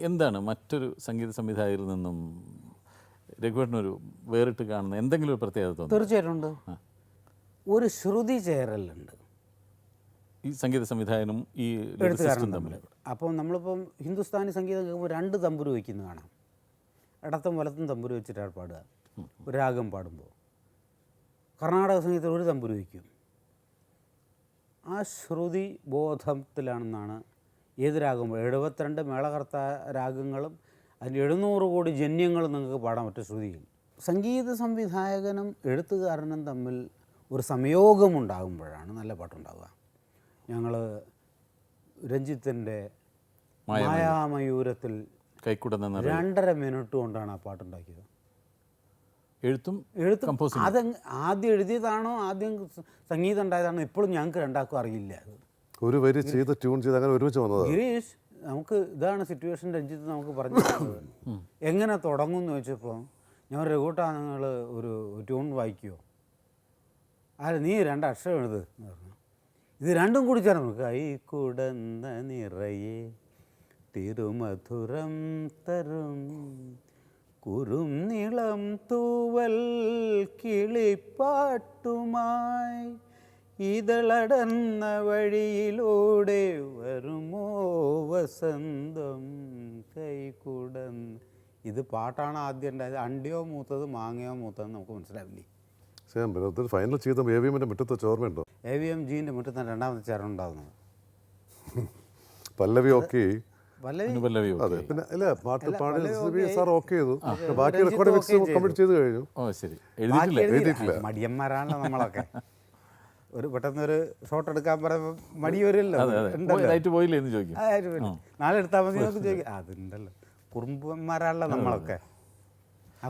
എന്താണ് മറ്റൊരു സംഗീത സംവിധായകരിൽ നിന്നും രഘുവേട്ടനൊരു വേറിട്ട് കാണുന്ന എന്തെങ്കിലും ഒരു പ്രത്യേകത തോന്നുന്നു? തീർച്ചയായിട്ടും ഉണ്ട്. ഒരു ശ്രുതി ചേരലുണ്ട് ഈ സംഗീത സംവിധായകനും ഈ എഴുത്തുകാരനും തമ്മിൽ. അപ്പം നമ്മളിപ്പം ഹിന്ദുസ്ഥാനി സംഗീതം കേൾക്കുമ്പോൾ 2 തമ്പുരു വയ്ക്കുന്നത് കാണാം. ഇടത്തും വലത്തും തമ്പുരു വെച്ചിട്ടാണ് പാടുക ഒരു രാഗം പാടുമ്പോൾ. കർണാടക സംഗീതത്തിൽ ഒരു തമ്പുരു വയ്ക്കും. ആ ശ്രുതി ബോധത്തിലാണെന്നാണ് ഏത് രാഗം 72 മേളകർത്ത രാഗങ്ങളും അതിൽ 700 കോടി ജന്യങ്ങളും നിങ്ങൾക്ക് പാടാൻ പറ്റും ശ്രുതിയിൽ. സംഗീത സംവിധായകനും എഴുത്തുകാരനും തമ്മിൽ ഒരു സംയോഗമുണ്ടാകുമ്പോഴാണ് നല്ല പാട്ടുണ്ടാവുക. ഞങ്ങൾ രഞ്ജിത്തിൻ്റെ മായാമയൂരത്തിൽ കൈക്കുടന്ന 2.5 മിനിറ്റ് കൊണ്ടാണ് ആ പാട്ടുണ്ടാക്കിയത്. എഴുത്തും അത് ആദ്യം എഴുതിയതാണോ ആദ്യം സംഗീതം ഉണ്ടായതാണോ ഇപ്പോഴും ഞങ്ങൾക്ക് രണ്ടാൾക്കും അറിയില്ല. ഒരു വരി ചെയ്ത് ട്യൂൺ ചെയ്ത് അങ്ങനെ ഒരുമിച്ച് വന്നത്. ഗിരീഷ്, നമുക്ക് ഇതാണ് സിറ്റുവേഷൻ. രഞ്ജിത്ത് നമുക്ക് പറഞ്ഞു എങ്ങനെ തുടങ്ങും എന്ന് ചോദിച്ചപ്പോൾ ഞാൻ രഘുട്ടാ നിങ്ങൾ ഒരു ട്യൂൺ വായിക്കുമോ? അല്ല, നീ 2 അക്ഷരം എഴുത് എന്ന് പറഞ്ഞു. ഇത് രണ്ടും കൂടി ചേർന്ന് കൈക്കുടന്ന നിറയെ തിരുമധുരം തരും കുറും നിളം തൂവൽ കിളിപ്പാട്ടുമായി ഇതളടന്ന വഴിയിലൂടെ വരുമോ വസന്തം കൈക്കുടന്ന്. ഇത് പാട്ടാണ് ആദ്യം ഉണ്ടായത്. അണ്ടിയോ മൂത്തത് മാങ്ങയോ മൂത്തത് നമുക്ക് മനസ്സിലാവില്ലേ. ഫൈനൽ ചെയ്ത AVMന്റെ മുറ്റത്ത് ചോർമ്മയുണ്ടോ? AVM ജീൻ്റെ മുറ്റത്താണ് 2ാമത്തെ ചരണം ഉണ്ടാകുന്നത്. പല്ലവി ഓക്കെ, അതെ. പിന്നെ അല്ല പാട്ട് പാടി സാർ ഓക്കെ ചെയ്തു. ബാക്കി റെക്കോർഡ് മിക്സ് കംപ്ലീറ്റ് ചെയ്ത് കഴിഞ്ഞു. ഓ ശരി. എഴുതിയിട്ടില്ല. മടിയന്മാരാണല്ലോ നമ്മളൊക്കെ. ഒരു പെട്ടെന്നൊരു ഷോട്ട് എടുക്കാൻ പറയുമ്പോൾ മടി വരുമല്ലോ. പോയില്ലേ എന്ന് ചോദിക്കും. നാളെ എടുത്താൽ മതി നമുക്ക് ചോദിക്കാം. അതുണ്ടല്ലോ, കുറുമ്പന്മാരാണല്ലോ നമ്മളൊക്കെ. ആ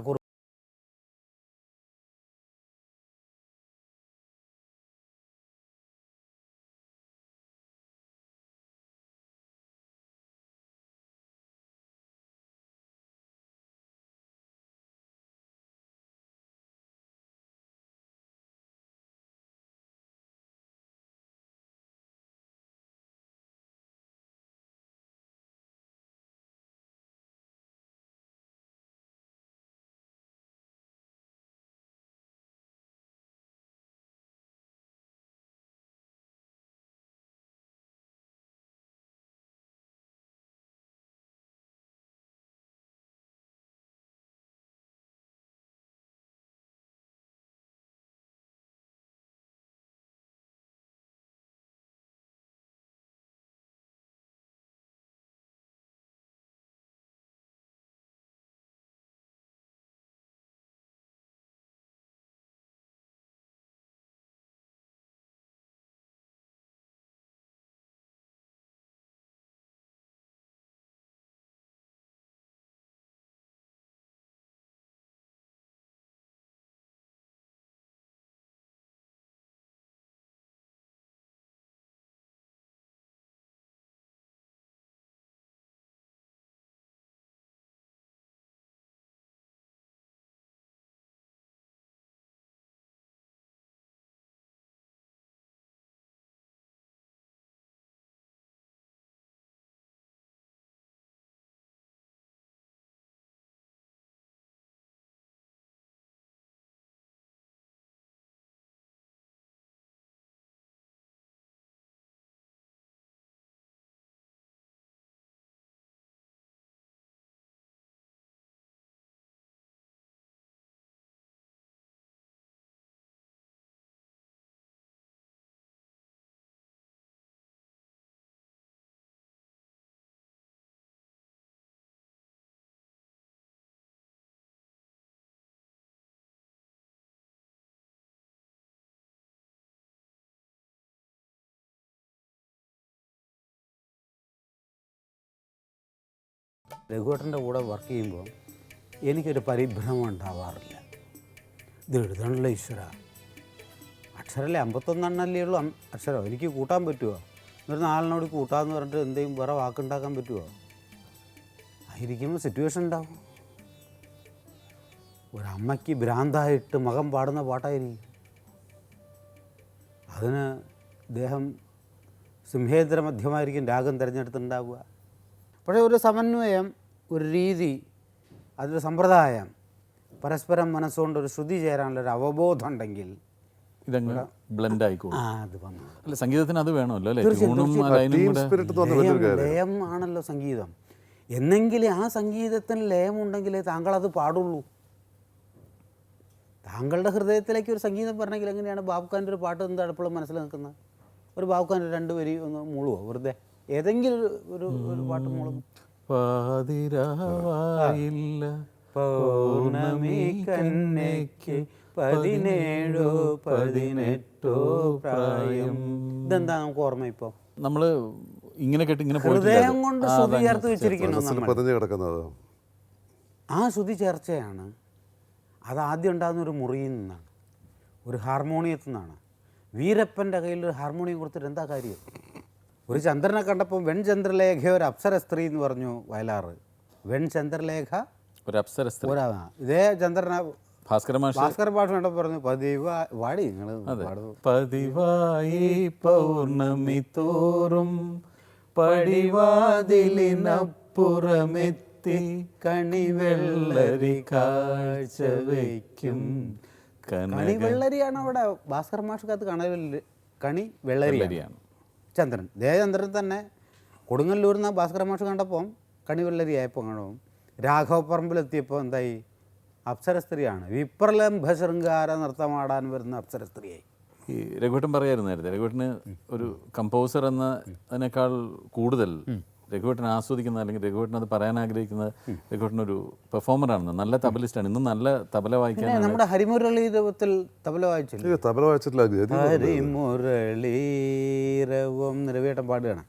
രഘുവേട്ടൻ്റെ കൂടെ വർക്ക് ചെയ്യുമ്പോൾ എനിക്കൊരു പരിഭ്രമം ഉണ്ടാവാറില്ല. ഇത് എഴുതണല്ലോ ഈശ്വര, അക്ഷരമല്ലേ 51 എണ്ണല്ലേ ഉള്ളൂ അക്ഷരം, എനിക്ക് കൂട്ടാൻ പറ്റുമോ? എന്നൊരു 4 കൂട്ടാമെന്ന് പറഞ്ഞിട്ട് എന്തെങ്കിലും വേറെ വാക്കുണ്ടാക്കാൻ പറ്റുമോ? ആയിരിക്കുമ്പോൾ സിറ്റുവേഷൻ ഉണ്ടാവും. ഒരമ്മയ്ക്ക് ഭ്രാന്തായിട്ട് മകൻ പാടുന്ന പാട്ടായിരിക്കും. അതിന് ഇദ്ദേഹം സിംഹേന്ദ്ര മധ്യമായിരിക്കും രാഗം തിരഞ്ഞെടുത്തുണ്ടാവുക. പക്ഷേ ഒരു സമന്വയം, ഒരു രീതി, അതൊരു സമ്പ്രദായം, പരസ്പരം മനസ്സുകൊണ്ട് ഒരു ശ്രുതി ചേരാനുള്ള ഒരു അവബോധം ഉണ്ടെങ്കിൽ ഇതങ്ങ് ബ്ലെൻഡ് ആയിക്കോളും. അത് വന്നു. അല്ല, സംഗീതത്തിന് അത് വേണമല്ലോ അല്ലേ? തീർച്ചയായും, ട്യൂണും ലൈനും ടീം കൂടെ. സ്പിരിറ്റ് എന്ന് പറഞ്ഞ വലിയൊരു കാര്യം. ലയം ആണല്ലോ സംഗീതം. എന്നെങ്കിലും ആ സംഗീതത്തിന് ലയമുണ്ടെങ്കിലേ താങ്കളത് പാടുള്ളൂ. താങ്കളുടെ ഹൃദയത്തിലേക്ക് ഒരു സംഗീതം പറഞ്ഞെങ്കിൽ എങ്ങനെയാണ് ബാബുഖാൻ്റെ ഒരു പാട്ട് എന്താണ് എപ്പോഴും മനസ്സിൽ നിൽക്കുന്നത്? ഒരു ബാബുഖാൻ്റെ 2 വരി ഒന്ന് മൂളുവോ വെറുതെ? ഏതെങ്കിലും ഒരു പാട്ട് മൂളും. പാതിരാവായില്ല പൗർണമി കന്നയ്ക്ക് 17 18 പ്രായം. ഇതെന്താ നമുക്ക് ഓർമ്മ ഇപ്പോൾ? നമ്മൾ ഇങ്ങനെ കേട്ട് ഇങ്ങനെ ഹൃദയം കൊണ്ട് ശ്രുതി ചേർത്ത് വെച്ചിരിക്കുന്നു മനസ്സിൽ നമ്മൾ. പതിഞ്ഞ് കിടക്കുന്നത്. ആ ശ്രുതി ചേർച്ചയാണ്. അത് ആദ്യം ഉണ്ടാകുന്ന ഒരു മുറിയിൽ നിന്നാണ്, ഒരു ഹാർമോണിയത്തിൽ നിന്നാണ്. വീരപ്പൻ്റെ കയ്യിൽ ഒരു ഹാർമോണിയം കൊടുത്തിട്ട് എന്താ കാര്യം? ഒരു ചന്ദ്രനെ കണ്ടപ്പോൾ വെൺചന്ദ്രലേഖ ഒരു അപ്സര സ്ത്രീ എന്ന് പറഞ്ഞു വയലാറ്. വെൺചന്ദ്രലേഖ ഒരു അപ്സര സ്ത്രീ. ഇതേ ചന്ദ്രനെ ഭാസ്കര മാഷ് ഭാസ്കർ ഭാഷ കണ്ടപ്പോൾ പറഞ്ഞു വാടി നിങ്ങൾ പതിവായി പൗർണമി തോറും പടിവാതിലിനപ്പുറമെത്തി കണിവെള്ളരി കാഴ്ച വയ്ക്കും. കണിവെള്ളരിയാണ് അവിടെ ഭാസ്കർ മാഷക്കകത്ത് കണി വെള്ളരിയാണ് ചന്ദ്രൻ. ദേവചന്ദ്രൻ തന്നെ കൊടുങ്ങല്ലൂരിൽ നിന്ന് ഭാസ്കര മാഷ് കണ്ടപ്പോൾ കണിവെള്ളരി ആയപ്പോൾ കാണും. രാഘവപ്പറമ്പിലെത്തിയപ്പോൾ എന്തായി? അപ്സര സ്ത്രീയാണ്. വിപ്രലംഭ ശൃംഗാര നൃത്തമാടാൻ വരുന്ന അപ്സര സ്ത്രീയായി. ഈ രഘുവേട്ടൻ പറയായിരുന്നു നേരത്തെ, രഘുവേട്ടന് ഒരു കമ്പോസർ എന്നതിനേക്കാൾ കൂടുതൽ രഘുവേട്ടൻ ആസ്വദിക്കുന്ന, അല്ലെങ്കിൽ രഘുവേട്ടൻ അത് പറയാൻ ആഗ്രഹിക്കുന്നത്, രഘുവേട്ടനൊരു പെർഫോമറാണെന്ന്, നല്ല തബലിസ്റ്റാണ്. ഇന്നും നല്ല തബല വായിക്കാൻ. നമ്മുടെ ഹരിമുരളീരവത്തിൽ തബല വായിച്ചില്ല? തബല വായിച്ചിട്ടില്ല. ഹരിമുരളീരവം രഘുവേട്ടൻ പാടുകയാണ്.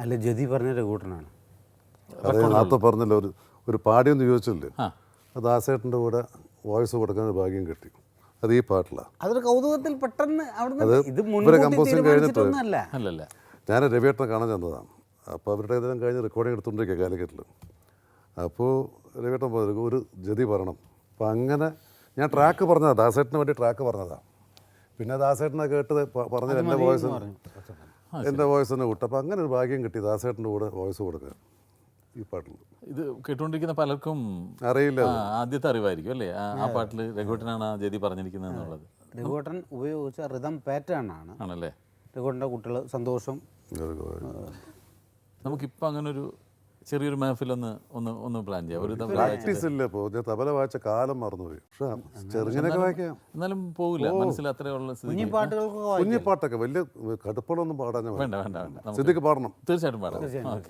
അല്ല, ജതി പറഞ്ഞ രഘുവേട്ടനാണ്. അതെ, നേരത്തെ പറഞ്ഞല്ലോ, ഒരു പാടിയൊന്ന് ചോദിച്ചില്ലേ, അത് ദാസേട്ടൻ്റെ കൂടെ വോയിസ് കൊടുക്കാൻ ഭാഗ്യം കിട്ടി. അത് ഈ പാട്ടിലാണ്. അതൊരു കൗതുകത്തിൽ പെട്ടെന്ന് അത് ഇവരെ കമ്പോസിങ് കഴിഞ്ഞിട്ട് അല്ലല്ല, ഞാൻ രവിയേട്ടനെ കാണാൻ ചെന്നതാണ്. അപ്പോൾ അവരുടെ ഇതെല്ലാം കഴിഞ്ഞ് റെക്കോർഡിങ് എടുത്തുകൊണ്ടിരിക്കുക കാലിക്കറ്റിൽ. അപ്പോൾ രവിയേട്ടൻ പറഞ്ഞു ഒരു ജതി പറയണം. അപ്പോൾ അങ്ങനെ ഞാൻ ട്രാക്ക് പറഞ്ഞതാണ്, ദാസേട്ടന് വേണ്ടി ട്രാക്ക് പറഞ്ഞതാണ്. പിന്നെ ദാസേട്ടനെ കേട്ടത് പറഞ്ഞത് എൻ്റെ വോയിസ് തന്നെ വിട്ടു. അപ്പോൾ അങ്ങനെ ഒരു ഭാഗ്യം കിട്ടി ദാസേട്ടൻ്റെ കൂടെ വോയിസ് കൊടുക്കാൻ ഈ പാട്ടിൽ. ഇത് കേട്ടുകൊണ്ടിരിക്കുന്ന പലർക്കും അറിയില്ല, ആദ്യത്തെ അറിവായിരിക്കും അല്ലേ ആ പാട്ടിൽ രഘുവേട്ടനാണ് ആ ജതി പറഞ്ഞിരിക്കുന്നത് എന്നുള്ളത്. രഘുവേട്ടൻ ഉപയോഗിച്ച റിതം പാറ്റേൺ ആണല്ലേ രഘുവേട്ടൻ്റെ കുട്ടികൾ സന്തോഷം. നമുക്കിപ്പോൾ അങ്ങനെ ഒരു ചെറിയൊരു ഒന്ന് പ്ലാൻ ചെയ്യാം. ഒരു പ്രാക്ടീസ് ഇല്ല. ഇപ്പോൾ ഞാൻ തബല വായിച്ച കാലം മറന്നുപോയി. പക്ഷേ ചെറുങ്ങനൊക്കെ വായിക്കാം. എന്നാലും പോകില്ല, മനസ്സിൽ അത്രയുള്ള കുഞ്ഞിപ്പാട്ടുകൾക്ക് കുഞ്ഞിപ്പാട്ടൊക്കെ വലിയ കടുപ്പളൊന്നും പാടാൻ വേണ്ട വേണ്ട വേണ്ട, സിദ്ദിഖ് പാടണം. തീർച്ചയായിട്ടും പാടാം.